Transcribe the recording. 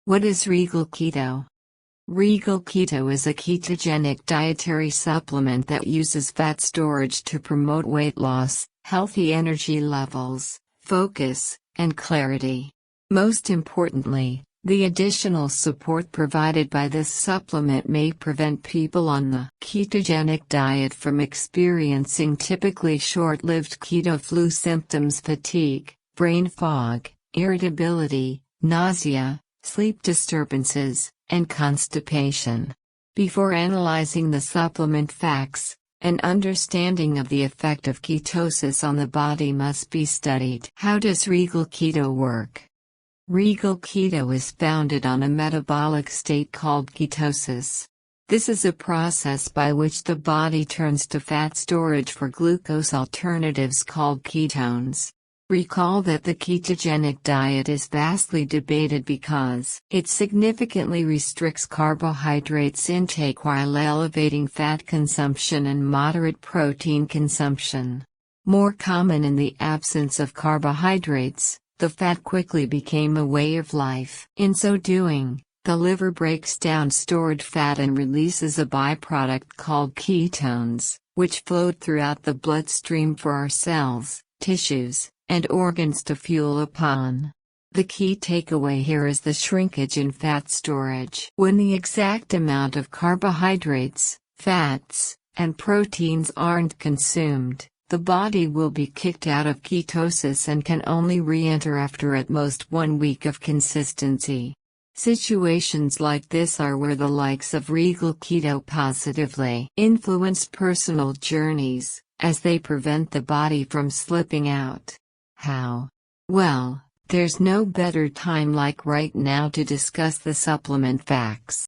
What is Regal Keto? Regal Keto is a ketogenic dietary supplement that uses fat storage to promote weight loss, healthy energy levels, focus, and clarity. Most importantly, the additional support provided by this supplement may prevent people on the ketogenic diet from experiencing typically short-lived keto-flu symptoms: fatigue, brain fog, irritability, nausea, sleep disturbances, and constipation. Before analyzing the supplement facts, an understanding of the effect of ketosis on the body must be studied. How does Regal Keto work? Regal Keto is founded on a metabolic state called ketosis. This is a process by which the body turns to fat storage for glucose alternatives called ketones. Recall that the ketogenic diet is vastly debated because it significantly restricts carbohydrates intake while elevating fat consumption and moderate protein consumption. More common in the absence of carbohydrates, the fat quickly became a way of life. In so doing, the liver breaks down stored fat and releases a byproduct called ketones, which flowed throughout the bloodstream for our cells, tissues, and organs to fuel upon. The key takeaway here is the shrinkage in fat storage. When the exact amount of carbohydrates, fats, and proteins aren't consumed, the body will be kicked out of ketosis and can only re-enter after at most 1 week of consistency. Situations like this are where the likes of Regal Keto positively influence personal journeys, as they prevent the body from slipping out. How? Well, there's no better time like right now to discuss the supplement facts.